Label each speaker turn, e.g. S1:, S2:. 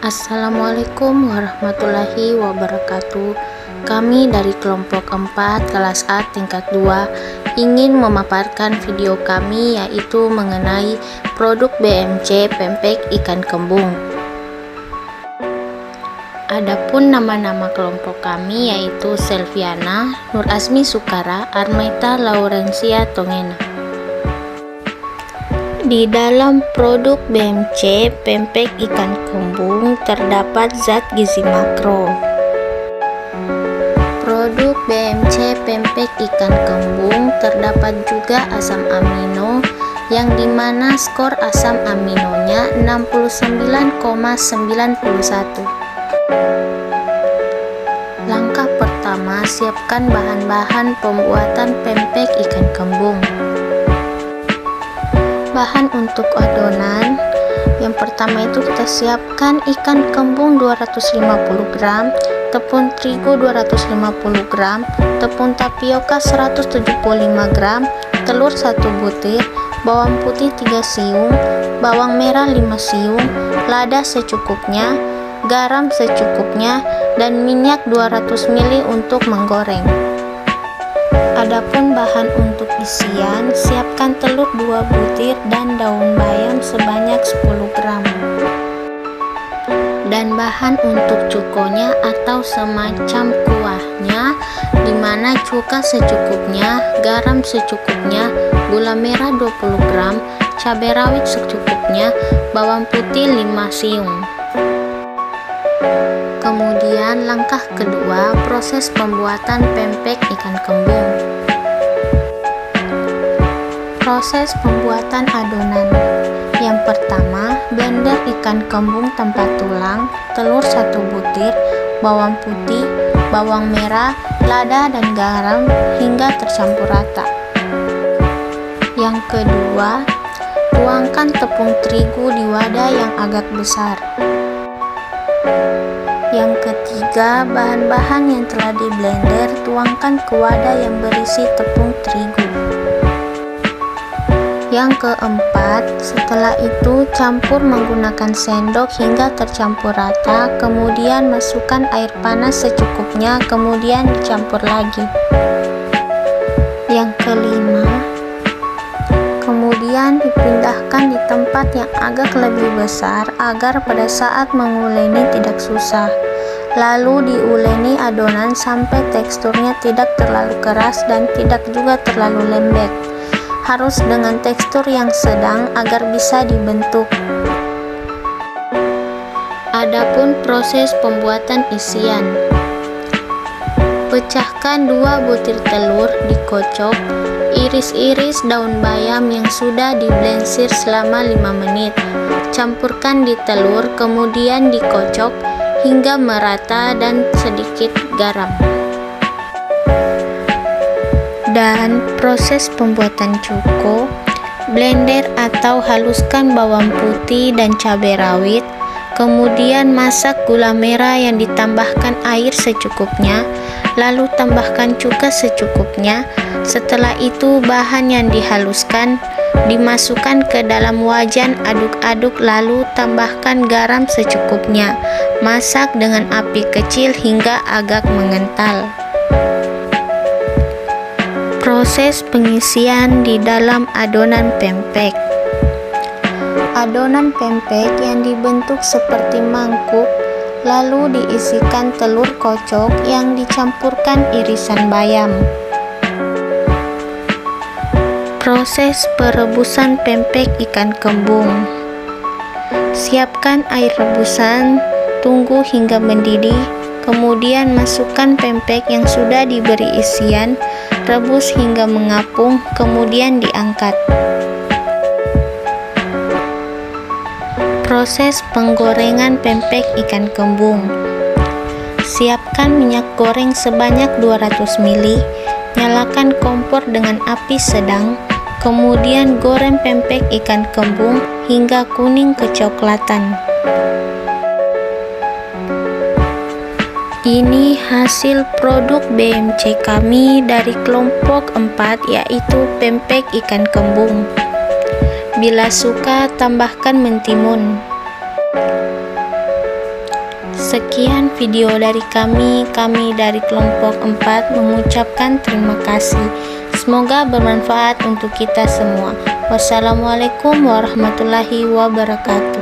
S1: Assalamualaikum warahmatullahi wabarakatuh. Kami dari kelompok 4 kelas A tingkat 2 ingin memaparkan video kami yaitu mengenai produk BMC pempek ikan kembung. Adapun nama-nama kelompok kami yaitu Selviana, Nur Azmi Sukara, Armaita Laurencia Tongena. Di dalam produk BMC pempek ikan kembung terdapat zat gizi makro. Produk BMC pempek ikan kembung terdapat juga asam amino yang dimana skor asam aminonya 69,91. Langkah pertama, siapkan bahan-bahan pembuatan pempek ikan kembung. Bahan untuk adonan, yang pertama itu kita siapkan ikan kembung 250 gram, tepung terigu 250 gram, tepung tapioka 175 gram, telur 1 butir, bawang putih 3 siung, bawang merah 5 siung, lada secukupnya, garam secukupnya, dan minyak 200 ml untuk menggoreng. Adapun bahan untuk isian, siapkan telur 2 butir dan daun bayam sebanyak 10 gram. Dan bahan untuk cukonya atau semacam kuahnya, dimana cuka secukupnya, garam secukupnya, gula merah 20 gram, cabai rawit secukupnya, bawang putih 5 siung. Kemudian langkah kedua, proses pembuatan pempek ikan kembung. Proses pembuatan adonan. Yang pertama, blender ikan kembung tanpa tulang, telur 1 butir, bawang putih, bawang merah, lada dan garam hingga tercampur rata. Yang kedua, tuangkan tepung terigu di wadah yang agak besar. Yang ketiga, bahan-bahan yang telah di blender tuangkan ke wadah yang berisi tepung terigu. Yang keempat, setelah itu campur menggunakan sendok hingga tercampur rata, kemudian masukkan air panas secukupnya, kemudian dicampur lagi. Yang kelima, kemudian dipindahkan di tempat yang agak lebih besar agar pada saat menguleni tidak susah. Lalu diuleni adonan sampai teksturnya tidak terlalu keras dan tidak juga terlalu lembek. Harus dengan tekstur yang sedang agar bisa dibentuk. Adapun proses pembuatan isian. Pecahkan 2 butir telur, dikocok, iris-iris daun bayam yang sudah diblensir selama 5 menit. Campurkan di telur, kemudian dikocok hingga merata dan sedikit garam. Dan proses pembuatan cuko, blender atau haluskan bawang putih dan cabai rawit, kemudian masak gula merah yang ditambahkan air secukupnya, lalu tambahkan cuka secukupnya. Setelah itu bahan yang dihaluskan dimasukkan ke dalam wajan, aduk-aduk lalu tambahkan garam secukupnya. Masak dengan api kecil hingga agak mengental. Proses pengisian di dalam adonan pempek. Adonan pempek yang dibentuk seperti mangkuk, lalu diisikan telur kocok yang dicampurkan irisan bayam. Proses perebusan pempek ikan kembung. Siapkan air rebusan, tunggu hingga mendidih, kemudian masukkan pempek yang sudah diberi isian, rebus hingga mengapung, kemudian diangkat. Proses penggorengan pempek ikan kembung. Siapkan minyak goreng sebanyak 200 ml, nyalakan kompor dengan api sedang, kemudian goreng pempek ikan kembung hingga kuning kecoklatan. Ini hasil produk BMC kami dari kelompok 4 yaitu pempek ikan kembung. Bila suka tambahkan mentimun. Sekian video dari kami dari kelompok 4 mengucapkan terima kasih. Semoga bermanfaat untuk kita semua. Wassalamualaikum warahmatullahi wabarakatuh.